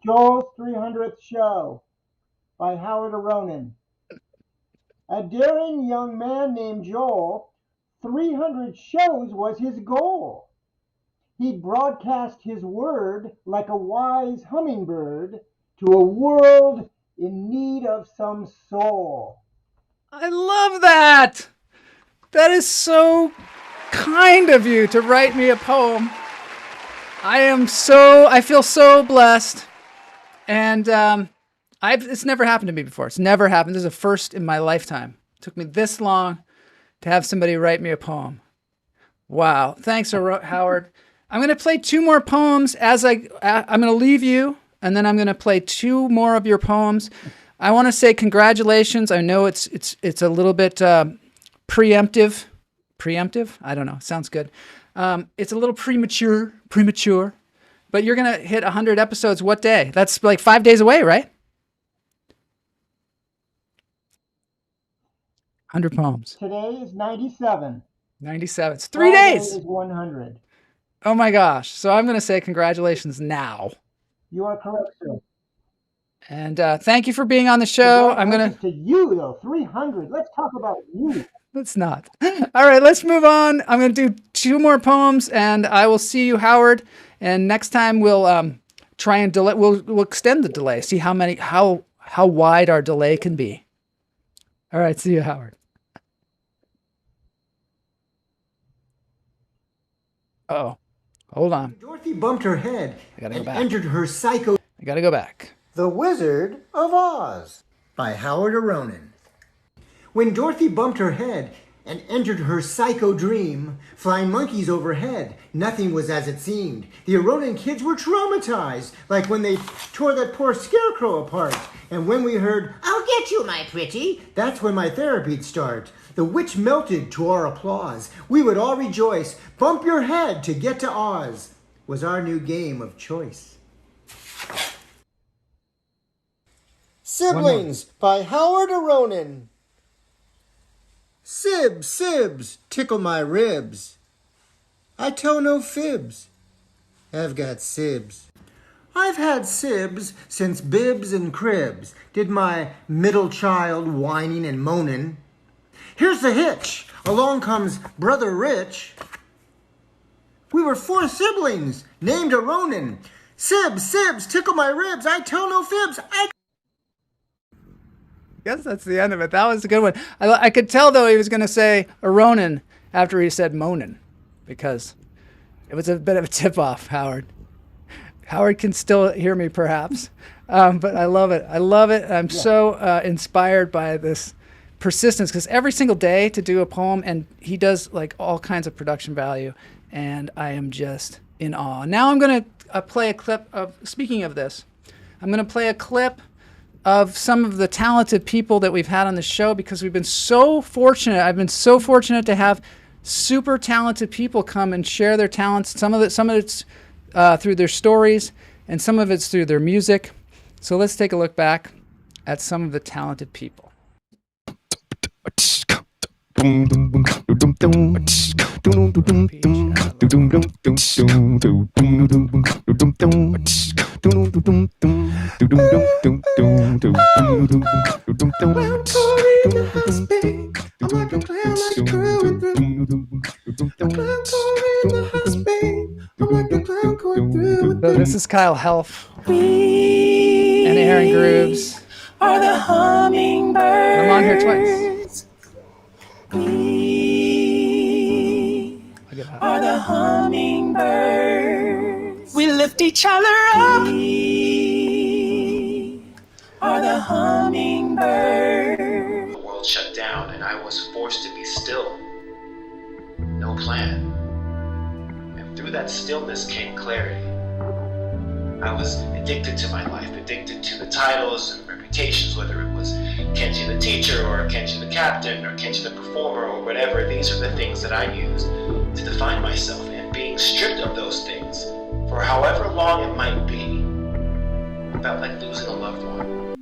Joel's 300th Show by Howard Aronin. A daring young man named Joel, 300 shows was his goal. He'd broadcast his word like a wise hummingbird to a world in need of some soul.
I love that. That is so kind of you to write me a poem. I feel so blessed. And it's never happened to me before. It's never happened. This is a first in my lifetime. It took me this long to have somebody write me a poem. Wow. Thanks, Howard. I'm going to play 2 more poems I'm going to leave you, and then I'm going to play 2 more of your poems. I want to say congratulations. I know it's a little bit preemptive. Preemptive? I don't know. Sounds good. It's a little premature, but you're going to hit 100 episodes what day? That's like 5 days away, right? 100 poems.
Today is 97.
97. It's 3 days.
Friday is 100.
Oh my gosh. So I'm going to say congratulations now.
You are correct, sir.
And thank you for being on the show. I'm going
to you, though. 300. Let's talk about you.
Let's not. All right, let's move on. I'm going to do 2 more poems, and I will see you, Howard. And next time we'll try and delay. We'll extend the delay. See how wide our delay can be. All right, see you, Howard. Uh-oh. Hold on.
Dorothy bumped her head and
back.
entered her psycho...
I gotta go back.
The Wizard of Oz by Howard Aronin. When Dorothy bumped her head and entered her psycho dream, flying monkeys overhead, nothing was as it seemed. The Aronin kids were traumatized, like when they tore that poor scarecrow apart. And when we heard, "I'll get you, my pretty," that's when my therapy'd start. The witch melted to our applause. We would all rejoice. Bump your head to get to Oz was our new game of choice.
Siblings by Howard Aronin.
Sibs, sibs, tickle my ribs. I tell no fibs. I've got sibs. I've had sibs since bibs and cribs did my middle child whining and moaning. Here's the hitch. Along comes Brother Rich. We were 4 siblings named Aronin. Sibs, sibs, tickle my ribs. I tell no fibs.
Guess that's the end of it. That was a good one. I could tell, though, he was going to say Aronin after he said moanin', because it was a bit of a tip-off, Howard. Howard can still hear me, perhaps, but I love it. I love it. I'm so inspired by this persistence, because every single day to do a poem, and he does like all kinds of production value, and I am just in awe. Now I'm going to play a clip of, speaking of this, I'm going to play a clip of some of the talented people that we've had on the show, because we've been so fortunate. I've been so fortunate to have super talented people come and share their talents. Some of it's through their stories, and some of it's through their music. So let's take a look back at some of the talented people. So this is Kyle Helf and Aaron Grooves.
Are the hummingbirds.
I'm on here twice.
We are the hummingbirds. We lift each other up. We are the hummingbirds.
The world shut down and I was forced to be still. No plan. And through that stillness came clarity. I was addicted to my life, addicted to the titles and reputations, whether it was Kenji the teacher or Kenji the captain or Kenji the performer or whatever. These are the things that I used to define myself, and being stripped of those things for however long it might be felt like losing a loved one.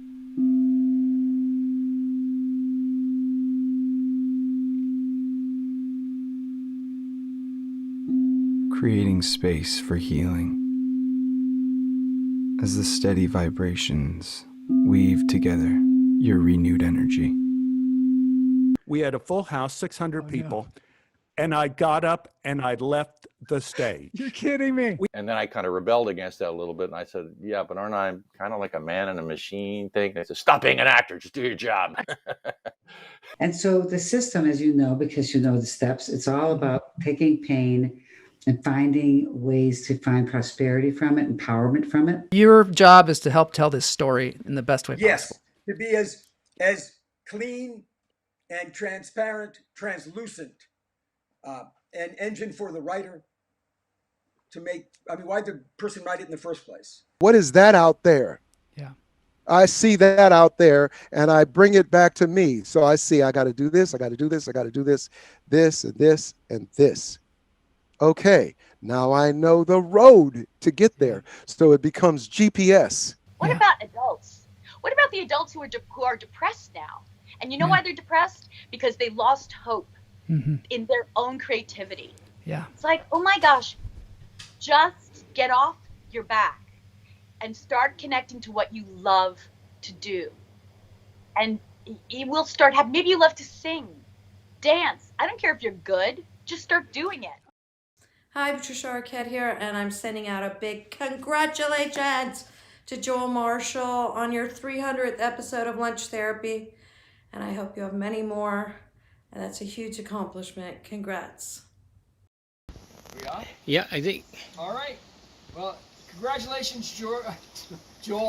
Creating space for healing as the steady vibrations weave together your renewed energy.
We had a full house, 600 people, and I got up and I left the stage.
You're kidding me.
And then I kind of rebelled against that a little bit, and I said, yeah, but aren't I kind of like a man in a machine thing? And they said, stop being an actor, just do your job.
And so the system, as you know, because you know the steps, it's all about taking pain and finding ways to find prosperity from it, empowerment from it.
Your job is to help tell this story in the best way possible.
Yes, to be as clean and transparent, translucent, an engine for the writer to make, why did the person write it in the first place?
What is that out there?
Yeah.
I see that out there and I bring it back to me. So I see I got to do this, I got to do this, I got to do this, this and this and this. Okay, now I know the road to get there. So it becomes GPS.
What about adults? What about the adults who are depressed now? And you know why they're depressed? Because they lost hope in their own creativity.
Yeah.
It's like, oh my gosh, just get off your back and start connecting to what you love to do. And you will start having, maybe you love to sing, dance. I don't care if you're good, just start doing it.
Hi, Patricia Arquette here, and I'm sending out a big congratulations to Joel Marshall on your 300th episode of Lunch Therapy, and I hope you have many more, and that's a huge accomplishment. Congrats.
We on?
Yeah, I think.
All right. Well, congratulations, Joel,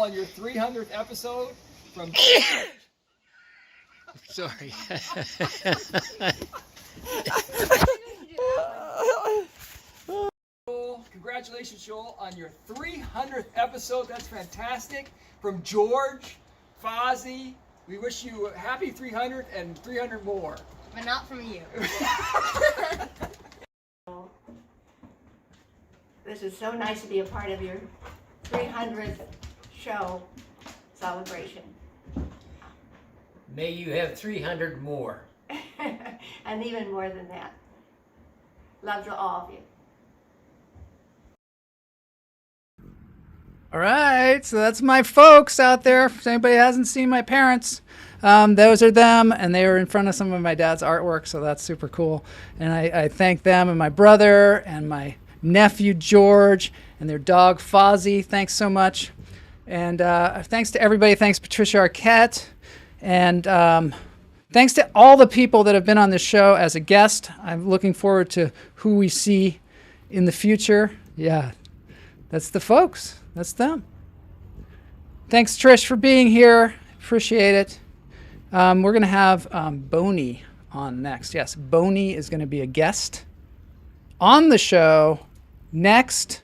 on your 300th episode from...
Sorry.
Congratulations, Joel, on your 300th episode. That's fantastic. From George, Fozzie, we wish you a happy 300 and 300 more.
But not from you.
This is so nice to be a part of your 300th show celebration.
May you have 300 more.
And even more than that. Love to all of you.
All right, so that's my folks out there. If anybody hasn't seen my parents, those are them, and they were in front of some of my dad's artwork, so that's super cool. And I thank them and my brother and my nephew George and their dog Fozzie. Thanks so much. And thanks to everybody. Thanks Patricia Arquette. And thanks to all the people that have been on this show as a guest. I'm looking forward to who we see in the future. Yeah, that's the folks. That's them. Thanks, Trish, for being here. Appreciate it. We're going to have Boney on next. Yes, Boney is going to be a guest on the show next.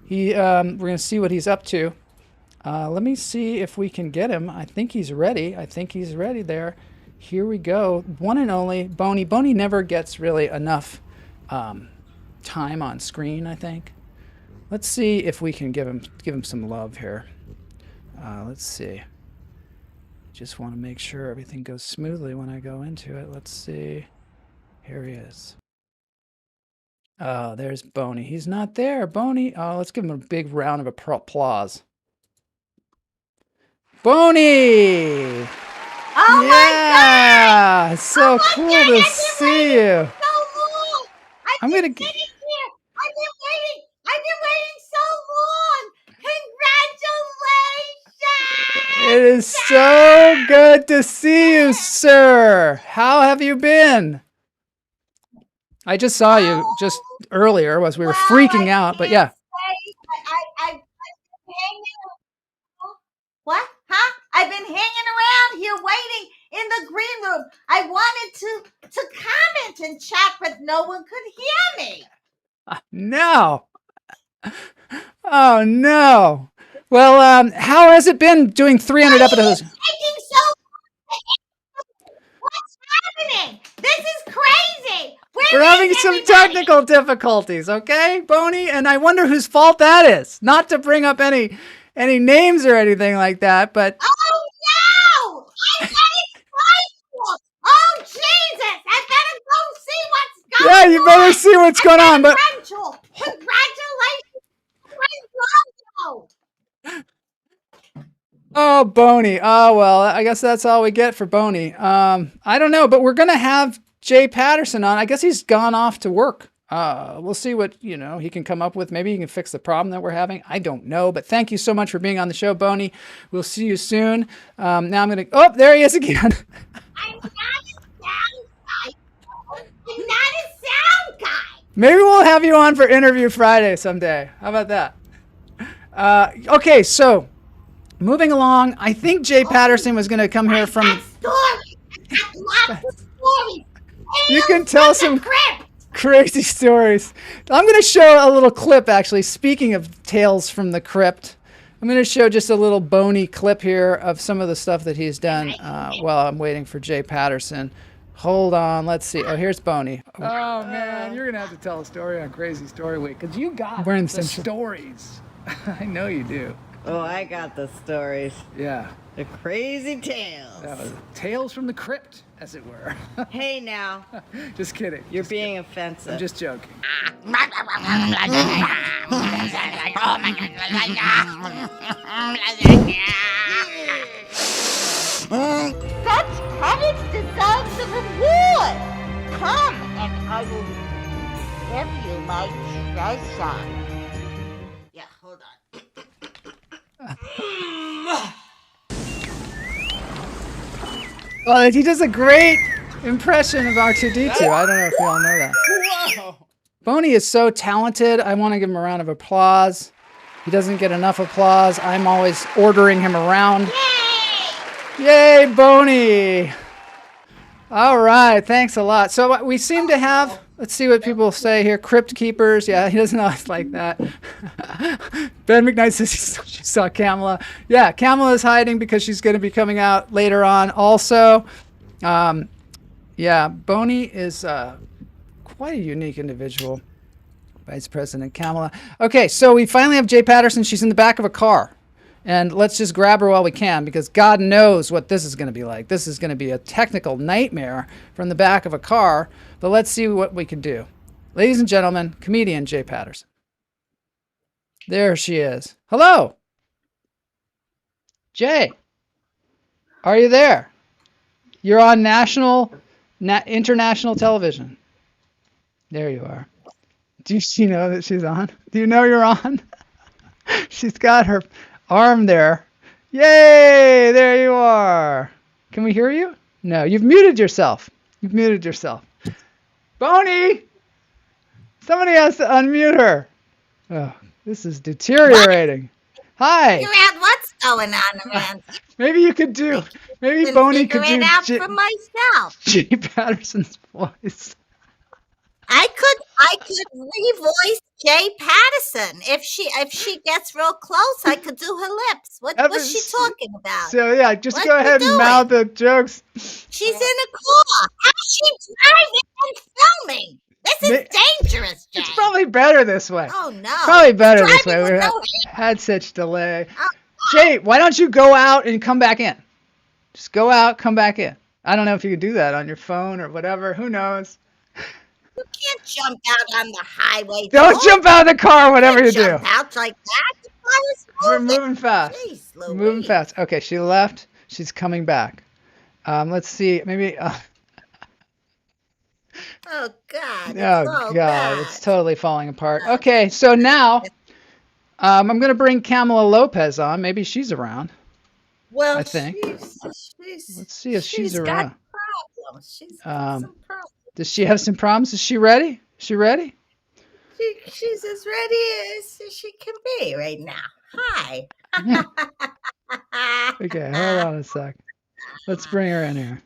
We're going to see what he's up to. Let me see if we can get him. I think he's ready. There. Here we go. One and only Boney. Boney never gets really enough time on screen, I think. Let's see if we can give him some love here. Let's see. Just want to make sure everything goes smoothly when I go into it. Let's see. Here he is. Oh, there's Boney. He's not there. Boney. Oh, let's give him a big round of applause. Boney!
Oh
yeah!
my God!
So cool to see you. I'm gonna.
I've been waiting so long. Congratulations!
It is so good to see you, sir. How have you been? I just saw you just earlier as we were freaking out, but yeah.
I've been hanging. What? Huh? I've been hanging around here waiting in the green room. I wanted to comment and chat, but no one could hear me.
No. Oh no. Well, how has it been doing 300 episodes?
What's happening? This is crazy.
We're having some technical difficulties, okay, Boney? And I wonder whose fault that is. Not to bring up any names or anything like that, but
Oh no! I'm getting frightful. Oh Jesus! I better go see what's going on.
yeah, you better see what's going on. But
Congratulations,
oh, Boney. Oh well, I guess that's all we get for Boney. I don't know, but we're gonna have Jay Patterson on. I guess he's gone off to work. We'll see what he can come up with. Maybe he can fix the problem that we're having. I don't know, but thank you so much for being on the show, Boney. We'll see you soon. Now I'm gonna. Oh, there he is again.
I'm not a sound guy.
Maybe we'll have you on for Interview Friday someday. How about that? Okay, so moving along, I think Jay Patterson was going to come here from. You can tell some crazy stories. I'm going to show a little clip, actually. Speaking of tales from the crypt, I'm going to show just a little Boney clip here of some of the stuff that he's done while I'm waiting for Jay Patterson. Hold on, let's see. Oh, here's Boney. Oh man, you're gonna have to tell a story on Crazy Story Week because you got the stories. I know you do.
Oh, I got the stories.
Yeah.
The crazy tales.
That was tales from the crypt, as it were.
Hey now.
Just kidding.
You're being offensive.
I'm just joking.
Such courage deserves a reward. Come and I will give you my treasure. Yeah, hold on.
Well, he does a great impression of R2-D2. I don't know if you all know that.
Whoa.
Boney is so talented. I want to give him a round of applause. He doesn't get enough applause. I'm always ordering him around. Yay, Boney! All right, thanks a lot. So we seem to have, let's see what people say here. Crypt keepers. Yeah, he doesn't always like that. Ben McKnight says she saw Kamala. Yeah, Kamala is hiding because she's going to be coming out later on also. Yeah, Boney is quite a unique individual. Vice President Kamala. Okay, so we finally have Jay Patterson. She's in the back of a car. And let's just grab her while we can because God knows what this is going to be like. This is going to be a technical nightmare from the back of a car. But let's see what we can do. Ladies and gentlemen, comedian Jay Patterson. There she is. Hello. Jay. Are you there? You're on international television. There you are. Do you know that she's on? Do you know you're on? She's got her arm there. Yay! There you are. Can we hear you? No, you've muted yourself. You've muted yourself. Boney! Somebody has to unmute her. Oh, this is deteriorating. Hi.
Figure out what's going on around.
Maybe you could do. Maybe Boney could do.
Figure it out for myself.
Jay Patterson's voice.
I could revoice Jay Patterson. If she gets real close, I could do her lips. What's she talking about?
So yeah, just
What's
go
she
ahead and
doing?
mouth the jokes.
She's in a car. How's she driving and filming? This is dangerous, Jay.
It's probably better this way.
Oh no.
Probably better this way.
Driving
We
with no
had such delay. Jay, why don't you go out and come back in? Just go out, come back in. I don't know if you could do that on your phone or whatever. Who knows?
You can't jump out on the highway.
Don't jump out of the car, whatever you do.
Jump out like that. The car is
We're
moving.
moving fast.
Jeez,
We're moving fast. Okay, she left. She's coming back. Let's see. Maybe.
Oh God.
Oh God, it's totally falling apart. Okay, so now I'm going to bring Kamala Lopez on. Maybe she's around.
Well,
I think. Let's see if she's around.
Got problems. She's got some problems.
Does she have some problems? Is she ready? Is she ready?
She's as ready as she can be right now. Hi.
Okay, hold on a sec. Let's bring her in here.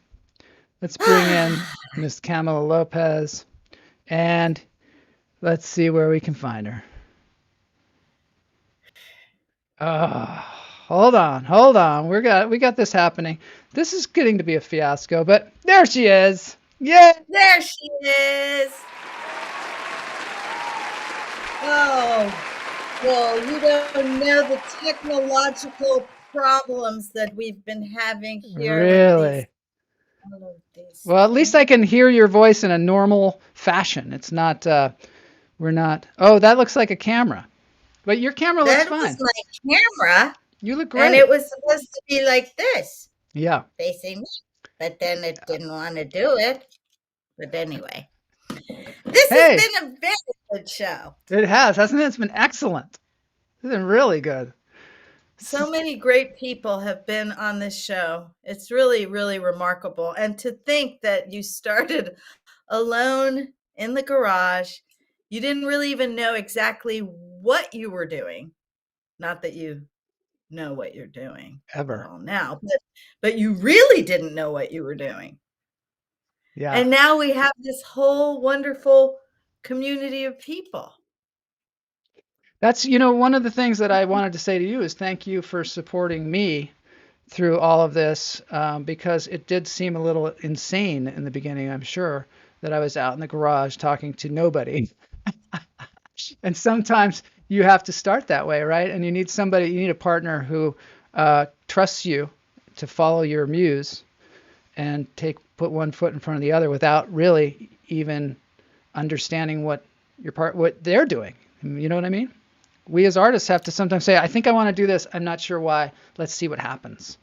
Let's bring in Miss Kamala Lopez, and let's see where we can find her. Hold on. We got this happening. This is getting to be a fiasco, but there she is. Yeah.
There she is. Oh, well, you don't know the technological problems that we've been having here.
Really? Well, at least I can hear your voice in a normal fashion. It's not, we're not, oh, that looks like a camera. But your camera looks fine.
That was my camera.
You look great.
And it was supposed to be like this.
Yeah.
Facing me. But then it didn't want to do it. But anyway. This has been a very good show.
It has, hasn't it? It's been excellent. It's been really good.
So many great people have been on this show. It's really, really remarkable. And to think that you started alone in the garage, you didn't really even know exactly what you were doing. Not that you know what you're doing
ever
now, but you really didn't know what you were doing.
Yeah.
And now we have this whole wonderful community of people.
That's, one of the things that I wanted to say to you is thank you for supporting me through all of this, because it did seem a little insane in the beginning, I'm sure, that I was out in the garage talking to nobody. And sometimes you have to start that way, right? And you need a partner who trusts you to follow your muse and put one foot in front of the other without really even understanding what they're doing. You know what I mean? We as artists have to sometimes say, I think I want to do this. I'm not sure why. Let's see what happens.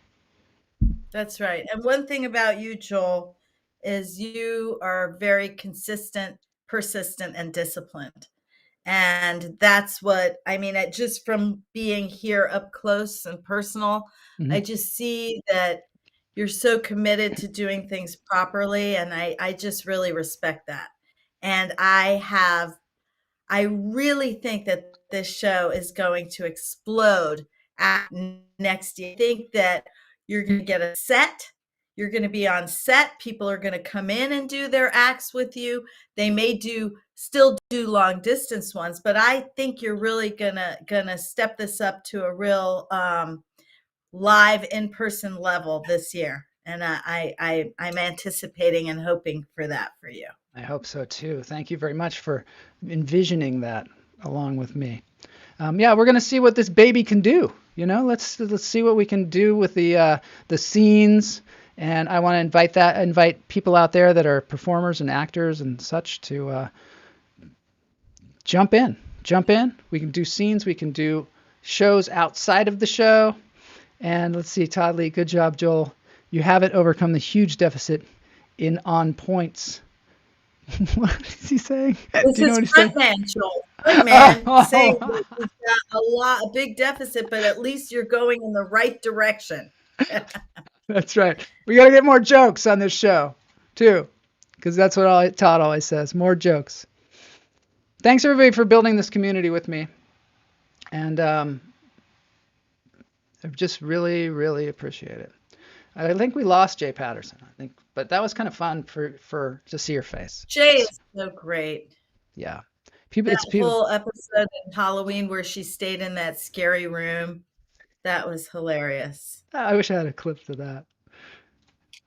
That's right. And one thing about you, Joel, is you are very consistent, persistent, and disciplined. And that's what, just from being here up close and personal, I just see that you're so committed to doing things properly. And I just really respect that. And I really think that this show is going to explode next year. I think that you're going to get a set. You're going to be on set. People are going to come in and do their acts with you. They may still do long distance ones, but I think you're really gonna step this up to a real live in-person level this year. And I'm anticipating and hoping for that for you.
I hope so too. Thank you very much for envisioning that along with me. We're going to see what this baby can do. Let's see what we can do with the scenes. And I want to invite people out there that are performers and actors and such to jump in. We can do scenes. We can do shows outside of the show. And let's see, Todd Lee, good job, Joel. You haven't overcome the huge deficit on points. What is he saying?
This is Frontman, Joel. Frontman saying he's got a big deficit, but at least you're going in the right direction.
That's right. We got to get more jokes on this show, too, because that's what Todd always says, more jokes. Thanks, everybody, for building this community with me. And I just really, really appreciate it. I think we lost Jay Patterson, but that was kind of fun to see her face.
Jay is so great.
Yeah. It's people.
Whole episode in Halloween where she stayed in that scary room. That was hilarious.
I wish I had a clip to that.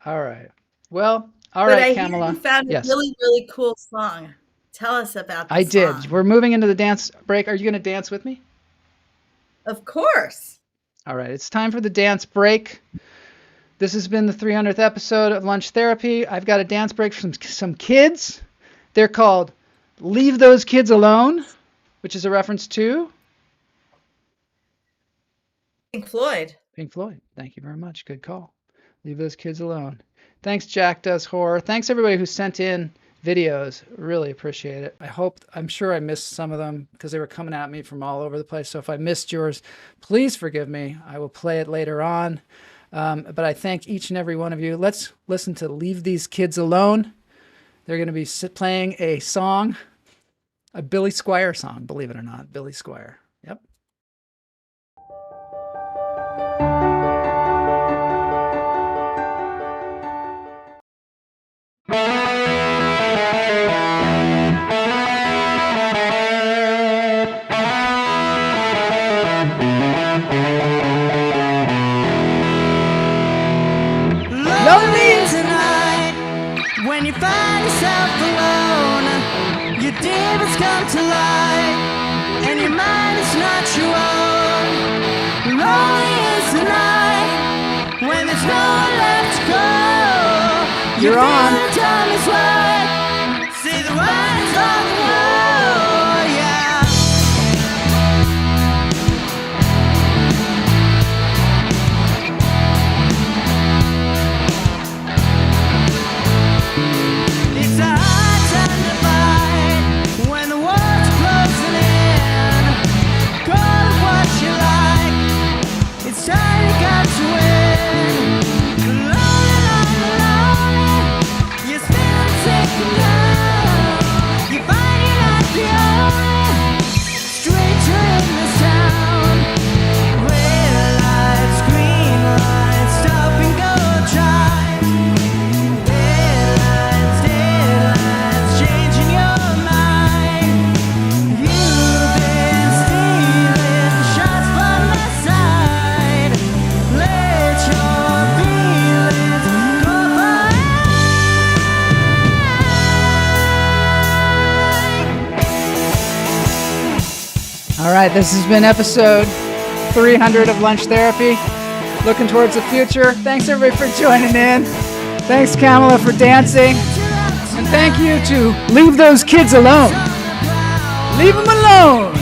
All right. Well, all
But
right,
I
Kamala.
hear you found a
Yes.
really, really cool song. Tell us about the
I
song.
did. We're moving into the dance break. Are you going to dance with me?
Of course.
All right. It's time for the dance break. This has been the 300th episode of Lunch Therapy. I've got a dance break from some kids. They're called Leave Those Kids Alone, which is a reference to
Pink Floyd.
Pink Floyd. Thank you very much. Good call. Leave Those Kids Alone. Thanks, Jack Does Horror. Thanks, everybody who sent in videos. Really appreciate it. I'm sure I missed some of them because they were coming at me from all over the place. So if I missed yours, please forgive me. I will play it later on. But I thank each and every one of you. Let's listen to Leave These Kids Alone. They're going to be playing a song, a Billy Squier song, believe it or not. Billy Squier. Yep.
Lonely tonight, when you find yourself alone, your demons come to light, and your mind is not your own. Lonely is the night, when there's nowhere left to go.
You're on.
The time is right, see the wind's on the road, yeah. It's a hard time to fight when the world's closing in. Call it what you like, it's time you got to win. Lonely, lonely, lonely, you're spinning second down. You find you're not the only stranger in this town. Red lights, green lights, stop and go try. Changing your mind. You've been stealing shots by my side. Let your feelings go by.
All right, this has been episode 300 of Lunch Therapy. Looking towards the future. Thanks, everybody, for joining in. Thanks, Kamala, for dancing. And thank you to Leave Those Kids Alone. Leave them alone.